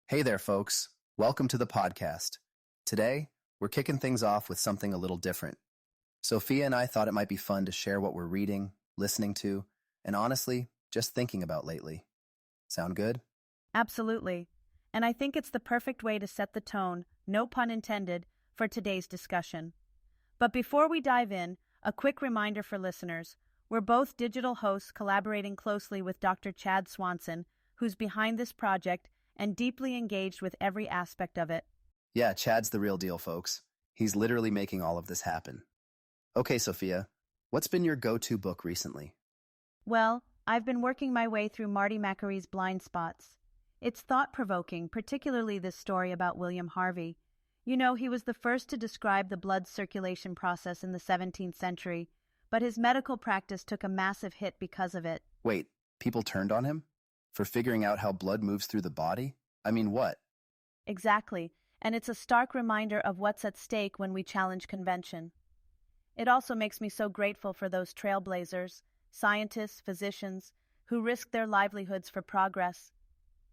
Hey there, folks. Welcome to the podcast. Today, we're kicking things off with something a little different. Sophia and I thought it might be fun to share what we're reading, listening to, and honestly, just thinking about lately. Sound good? Absolutely. And I think it's the perfect way to set the tone, no pun intended, for today's discussion. But before we dive in, a quick reminder for listeners. We're both digital hosts collaborating closely with Dr. Chad Swanson, who's behind this project and deeply engaged with every aspect of it. Yeah, Chad's the real deal, folks. He's literally making all of this happen. Okay, Sophia, what's been your go-to book recently? Well, I've been working my way through Marty McAree's Blind Spots. It's thought-provoking, particularly this story about William Harvey. You know, he was the first to describe the blood circulation process in the 17th century, but his medical practice took a massive hit because of it. Wait, people turned on him? For figuring out how blood moves through the body? I mean, what? Exactly, and it's a stark reminder of what's at stake when we challenge convention. It also makes me so grateful for those trailblazers, scientists, physicians, who risk their livelihoods for progress.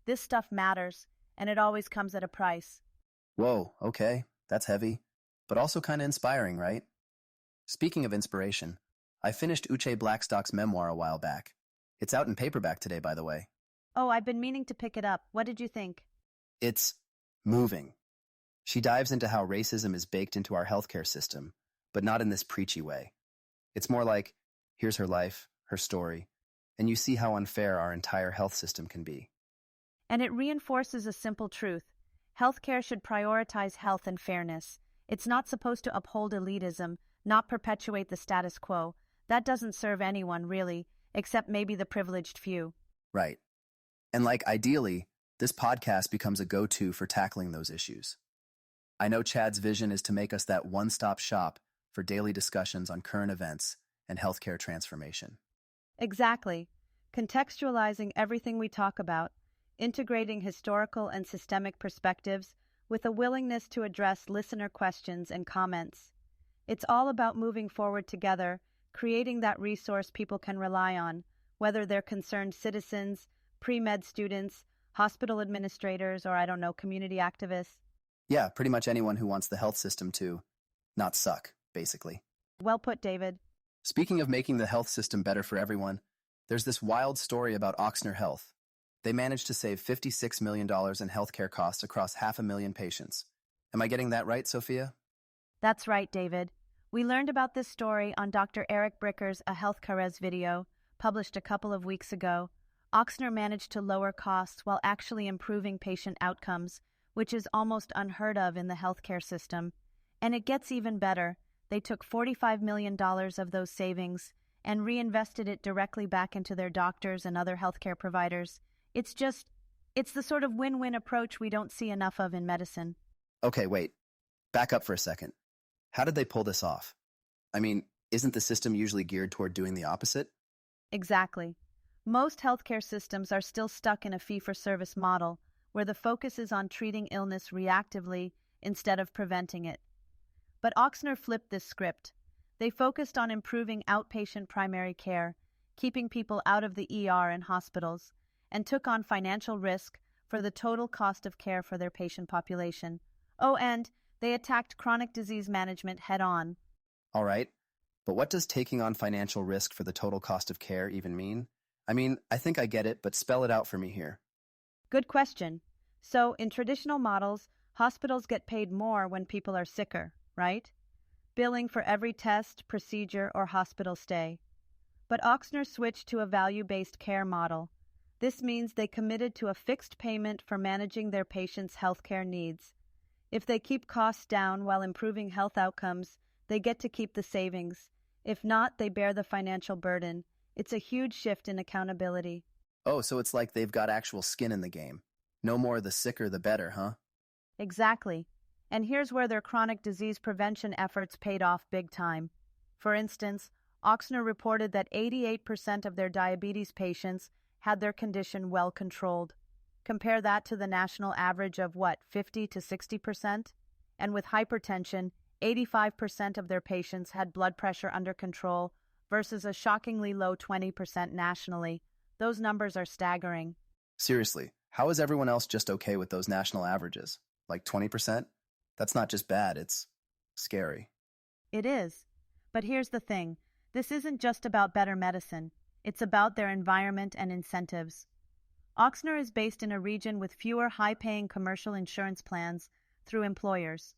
This stuff matters, and it always comes at a price. Whoa, okay, that's heavy, but also kind of inspiring, right? Speaking of inspiration, I finished Uche Blackstock's memoir a while back. It's out in paperback today, by the way. Oh, I've been meaning to pick it up. What did you think? It's moving. She dives into how racism is baked into our healthcare system, but not in this preachy way. It's more like, here's her life, her story, and you see how unfair our entire health system can be. And it reinforces a simple truth. Healthcare should prioritize health and fairness. It's not supposed to uphold elitism, not perpetuate the status quo. That doesn't serve anyone, really, except maybe the privileged few. Right. And ideally, this podcast becomes a go-to for tackling those issues. I know Chad's vision is to make us that one-stop shop for daily discussions on current events and healthcare transformation. Exactly. Contextualizing everything we talk about, integrating historical and systemic perspectives with a willingness to address listener questions and comments. It's all about moving forward together, creating that resource people can rely on, whether they're concerned citizens, pre-med students, hospital administrators, or community activists. Yeah, pretty much anyone who wants the health system to not suck, basically. Well put, David. Speaking of making the health system better for everyone, there's this wild story about Ochsner Health. They managed to save $56 million in healthcare costs across 500,000 patients. Am I getting that right, Sophia? That's right, David. We learned about this story on Dr. Eric Bricker's A Health Carez video, published a couple of weeks ago. Ochsner managed to lower costs while actually improving patient outcomes, which is almost unheard of in the healthcare system. And it gets even better. They took $45 million of those savings and reinvested it directly back into their doctors and other healthcare providers. It's the sort of win-win approach we don't see enough of in medicine. Okay, wait. Back up for a second. How did they pull this off? I mean, isn't the system usually geared toward doing the opposite? Exactly. Most healthcare systems are still stuck in a fee-for-service model, where the focus is on treating illness reactively instead of preventing it. But Ochsner flipped this script. They focused on improving outpatient primary care, keeping people out of the ER and hospitals, and took on financial risk for the total cost of care for their patient population. Oh, and they attacked chronic disease management head-on. All right, but what does taking on financial risk for the total cost of care even mean? I mean, I think I get it, but spell it out for me here. Good question. So, in traditional models, hospitals get paid more when people are sicker, right? Billing for every test, procedure, or hospital stay. But Ochsner switched to a value-based care model. This means they committed to a fixed payment for managing their patients' healthcare needs. If they keep costs down while improving health outcomes, they get to keep the savings. If not, they bear the financial burden. It's a huge shift in accountability. Oh, so it's like they've got actual skin in the game. No more the sicker the better, huh? Exactly. And here's where their chronic disease prevention efforts paid off big time. For instance, Ochsner reported that 88% of their diabetes patients had their condition well controlled. Compare that to the national average of 50 to 60%? And with hypertension, 85% of their patients had blood pressure under control versus a shockingly low 20% nationally. Those numbers are staggering. Seriously, How is everyone else just okay with those national averages? Like 20%? That's not just bad, it's scary. It is. But here's the thing, this isn't just about better medicine, it's about their environment and incentives. Ochsner is based in a region with fewer high-paying commercial insurance plans through employers.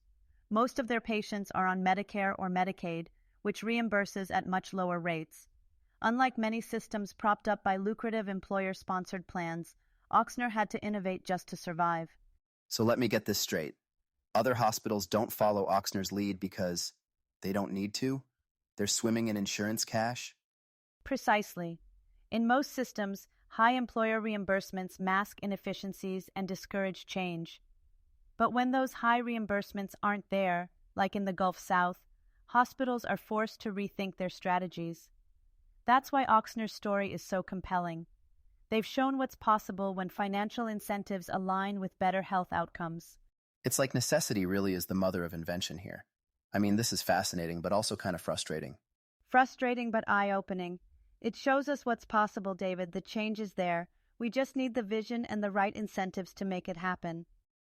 Most of their patients are on Medicare or Medicaid, which reimburses at much lower rates. Unlike many systems propped up by lucrative employer-sponsored plans, Ochsner had to innovate just to survive. So let me get this straight. Other hospitals don't follow Ochsner's lead because they don't need to? They're swimming in insurance cash? Precisely. In most systems, high employer reimbursements mask inefficiencies and discourage change. But when those high reimbursements aren't there, like in the Gulf South, hospitals are forced to rethink their strategies. That's why Ochsner's story is so compelling. They've shown what's possible when financial incentives align with better health outcomes. It's like necessity really is the mother of invention here. I mean, this is fascinating, but also kind of frustrating. Frustrating but eye-opening. It shows us what's possible, David. The change is there. We just need the vision and the right incentives to make it happen.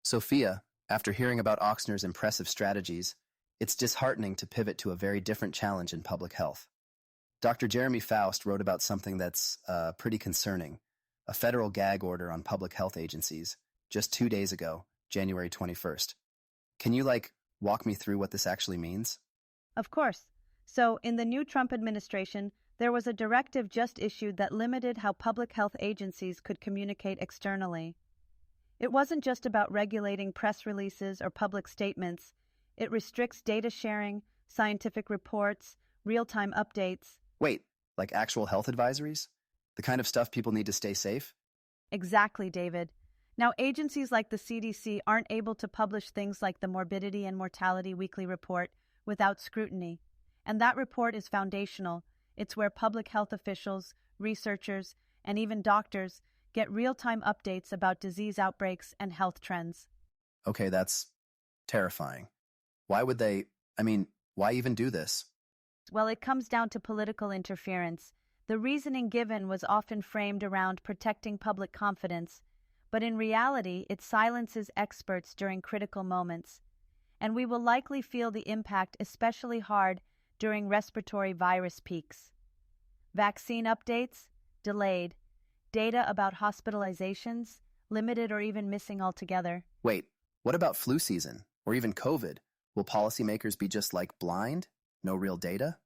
Sophia, after hearing about Ochsner's impressive strategies, it's disheartening to pivot to a very different challenge in public health. Dr. Jeremy Faust wrote about something that's pretty concerning, a federal gag order on public health agencies, just 2 days ago, January 21st. Can you, walk me through what this actually means? Of course. So, in the new Trump administration, there was a directive just issued that limited how public health agencies could communicate externally. It wasn't just about regulating press releases or public statements. It restricts data sharing, scientific reports, real-time updates. Wait, like actual health advisories? The kind of stuff people need to stay safe? Exactly, David. Now, agencies like the CDC aren't able to publish things like the Morbidity and Mortality Weekly Report without scrutiny. And that report is foundational. It's where public health officials, researchers, and even doctors get real-time updates about disease outbreaks and health trends. Okay, that's terrifying. Why would why even do this? Well, it comes down to political interference. The reasoning given was often framed around protecting public confidence, but in reality, it silences experts during critical moments. And we will likely feel the impact especially hard during respiratory virus peaks. Vaccine updates? Delayed. Data about hospitalizations? Limited or even missing altogether. Wait, what about flu season? Or even COVID? Will policymakers be just blind? No real data?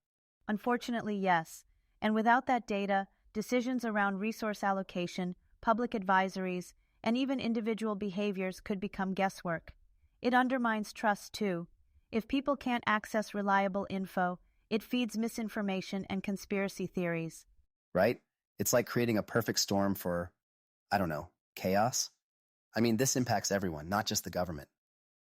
Unfortunately, yes. And without that data, decisions around resource allocation, public advisories, and even individual behaviors could become guesswork. It undermines trust, too. If people can't access reliable info, it feeds misinformation and conspiracy theories. Right? It's like creating a perfect storm for, I don't know, chaos? This impacts everyone, not just the government.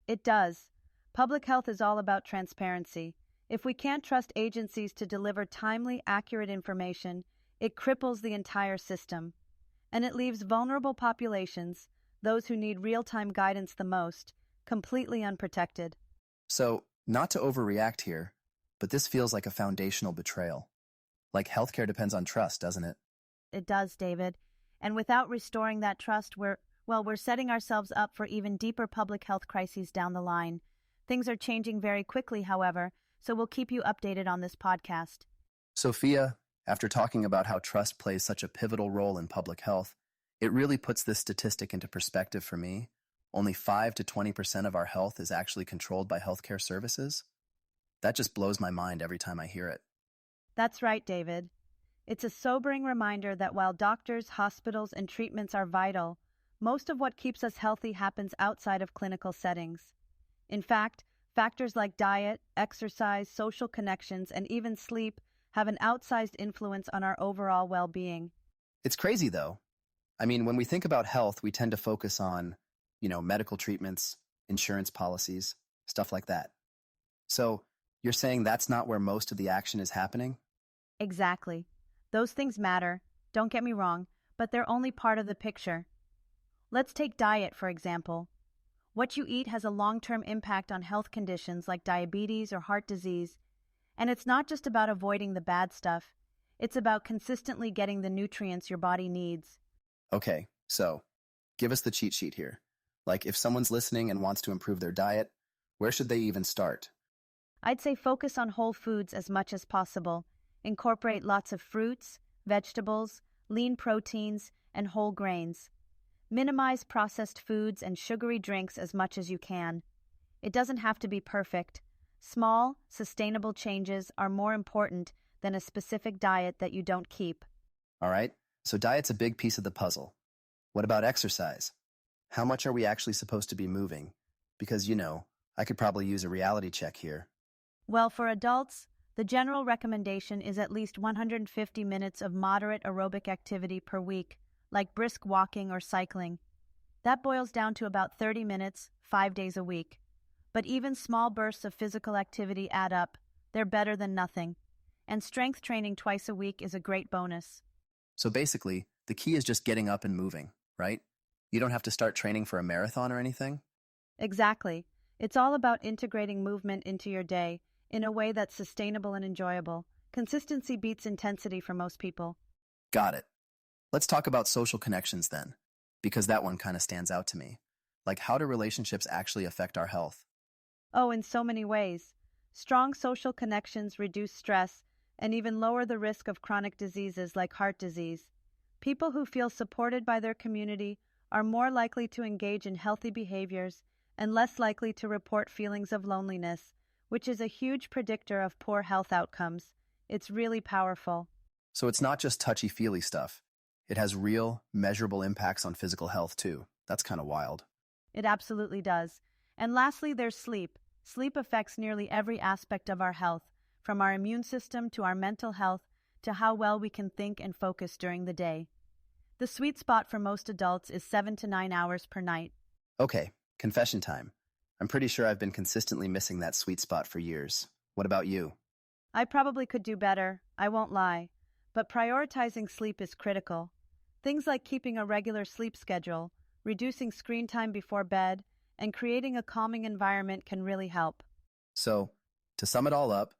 It does. Public health is all about transparency. If we can't trust agencies to deliver timely, accurate information, it cripples the entire system. And it leaves vulnerable populations, those who need real-time guidance the most, completely unprotected. So, not to overreact here, but this feels like a foundational betrayal. Like healthcare depends on trust, doesn't it? It does, David. And without restoring that trust, we're setting ourselves up for even deeper public health crises down the line. Things are changing very quickly, however, so we'll keep you updated on this podcast. Sophia, after talking about how trust plays such a pivotal role in public health, it really puts this statistic into perspective for me. Only 5 to 20% of our health is actually controlled by healthcare services. That just blows my mind every time I hear it. That's right, David. It's a sobering reminder that while doctors, hospitals, and treatments are vital, most of what keeps us healthy happens outside of clinical settings. In fact, factors like diet, exercise, social connections, and even sleep have an outsized influence on our overall well-being. It's crazy, though. When we think about health, we tend to focus on, medical treatments, insurance policies, stuff like that. So, you're saying that's not where most of the action is happening? Exactly. Those things matter, don't get me wrong, but they're only part of the picture. Let's take diet, for example. What you eat has a long-term impact on health conditions like diabetes or heart disease. And it's not just about avoiding the bad stuff. It's about consistently getting the nutrients your body needs. Okay, so Give us the cheat sheet here. Like, if someone's listening and wants to improve their diet, where should they even start? I'd say focus on whole foods as much as possible. Incorporate lots of fruits, vegetables, lean proteins, and whole grains. Minimize processed foods and sugary drinks as much as you can. It doesn't have to be perfect. Small, sustainable changes are more important than a specific diet that you don't keep. All right, so diet's a big piece of the puzzle. What about exercise? How much are we actually supposed to be moving? Because, I could probably use a reality check here. Well, for adults, the general recommendation is at least 150 minutes of moderate aerobic activity per week, like brisk walking or cycling. That boils down to about 30 minutes, 5 days a week. But even small bursts of physical activity add up. They're better than nothing. And strength training twice a week is a great bonus. So basically, the key is just getting up and moving, right? You don't have to start training for a marathon or anything? Exactly. It's all about integrating movement into your day in a way that's sustainable and enjoyable. Consistency beats intensity for most people. Got it. Let's talk about social connections then, because that one kind of stands out to me. Like, how do relationships actually affect our health? Oh, in so many ways. Strong social connections reduce stress and even lower the risk of chronic diseases like heart disease. People who feel supported by their community are more likely to engage in healthy behaviors and less likely to report feelings of loneliness, which is a huge predictor of poor health outcomes. It's really powerful. So it's not just touchy-feely stuff. It has real, measurable impacts on physical health too. That's kind of wild. It absolutely does. And lastly, there's sleep. Sleep affects nearly every aspect of our health, from our immune system to our mental health to how well we can think and focus during the day. The sweet spot for most adults is 7 to 9 hours per night. Okay, confession time. I'm pretty sure I've been consistently missing that sweet spot for years. What about you? I probably could do better, I won't lie, but prioritizing sleep is critical. Things like keeping a regular sleep schedule, reducing screen time before bed, and creating a calming environment can really help. So, to sum it all up,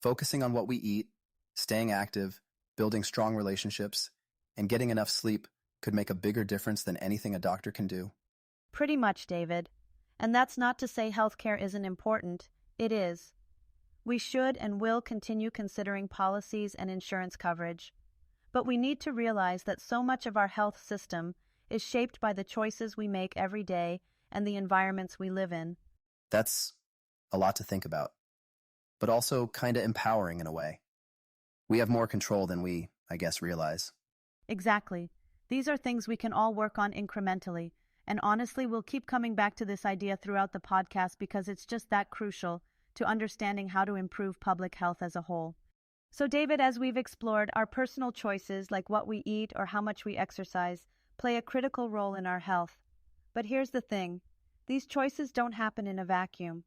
focusing on what we eat, staying active, building strong relationships, and getting enough sleep could make a bigger difference than anything a doctor can do. Pretty much, David. And that's not to say healthcare isn't important. It is. We should and will continue considering policies and insurance coverage. But we need to realize that so much of our health system is shaped by the choices we make every day and the environments we live in. That's a lot to think about, but also kind of empowering in a way. We have more control than we, I guess, realize. Exactly. These are things we can all work on incrementally. And honestly, we'll keep coming back to this idea throughout the podcast because it's just that crucial to understanding how to improve public health as a whole. So, David, as we've explored, our personal choices, like what we eat or how much we exercise, play a critical role in our health. But here's the thing. These choices don't happen in a vacuum.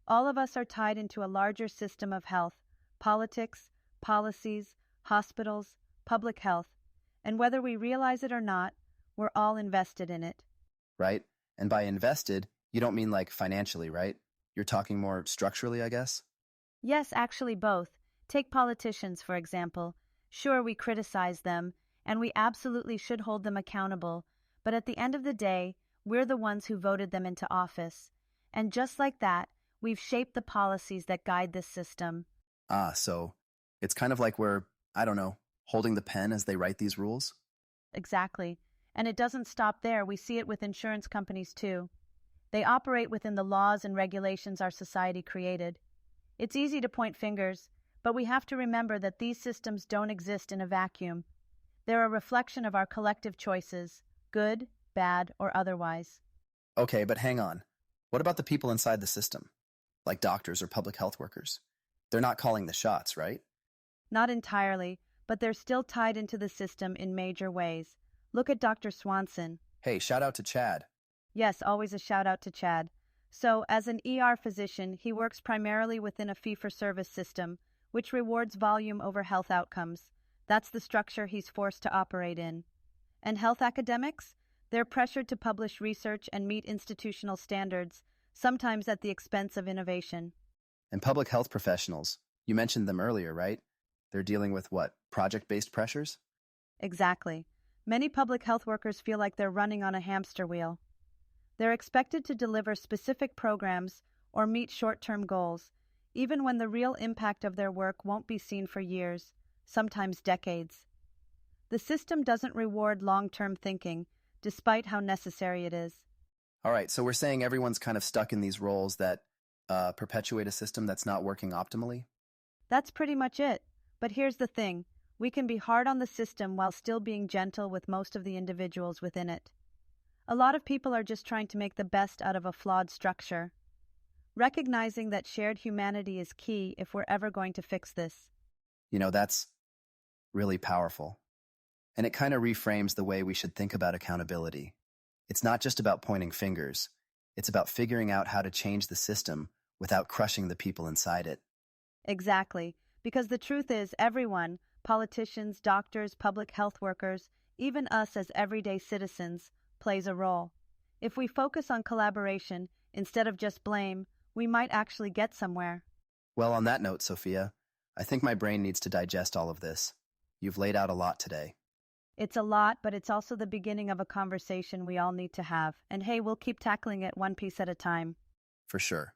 All of us are tied into a larger system of health, politics, policies, hospitals, public health. And whether we realize it or not, we're all invested in it. Right? And by invested, you don't mean like financially, right? You're talking more structurally, I guess? Yes, actually both. Take politicians, for example. Sure, we criticize them, and we absolutely should hold them accountable, but at the end of the day, we're the ones who voted them into office. And just like that, we've shaped the policies that guide this system. So it's kind of like we're, I don't know, holding the pen as they write these rules? Exactly. And it doesn't stop there. We see it with insurance companies too. They operate within the laws and regulations our society created. It's easy to point fingers, but we have to remember that these systems don't exist in a vacuum. They're a reflection of our collective choices, good, bad, or otherwise. Okay, but hang on. What about the people inside the system? Like doctors or public health workers? They're not calling the shots, right? Not entirely, but they're still tied into the system in major ways. Look at Dr. Swanson. Hey, shout out to Chad. Yes, always a shout out to Chad. So, as an ER physician, he works primarily within a fee-for-service system, which rewards volume over health outcomes. That's the structure he's forced to operate in. And health academics? They're pressured to publish research and meet institutional standards, sometimes at the expense of innovation. And public health professionals, you mentioned them earlier, right? They're dealing with what, project-based pressures? Exactly. Many public health workers feel like they're running on a hamster wheel. They're expected to deliver specific programs or meet short-term goals, even when the real impact of their work won't be seen for years, sometimes decades. The system doesn't reward long-term thinking, despite how necessary it is. All right, so we're saying everyone's kind of stuck in these roles that perpetuate a system that's not working optimally? That's pretty much it. But here's the thing. We can be hard on the system while still being gentle with most of the individuals within it. A lot of people are just trying to make the best out of a flawed structure. Recognizing that shared humanity is key if we're ever going to fix this. That's really powerful. And it kind of reframes the way we should think about accountability. It's not just about pointing fingers. It's about figuring out how to change the system without crushing the people inside it. Exactly. Because the truth is, everyone, politicians, doctors, public health workers, even us as everyday citizens, plays a role. If we focus on collaboration instead of just blame, we might actually get somewhere. Well, on that note, Sophia, I think my brain needs to digest all of this. You've laid out a lot today. It's a lot, but it's also the beginning of a conversation we all need to have. And hey, we'll keep tackling it one piece at a time. For sure.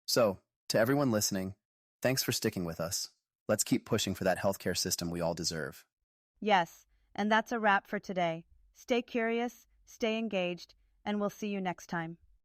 So, to everyone listening, thanks for sticking with us. Let's keep pushing for that healthcare system we all deserve. Yes, and that's a wrap for today. Stay curious, stay engaged, and we'll see you next time.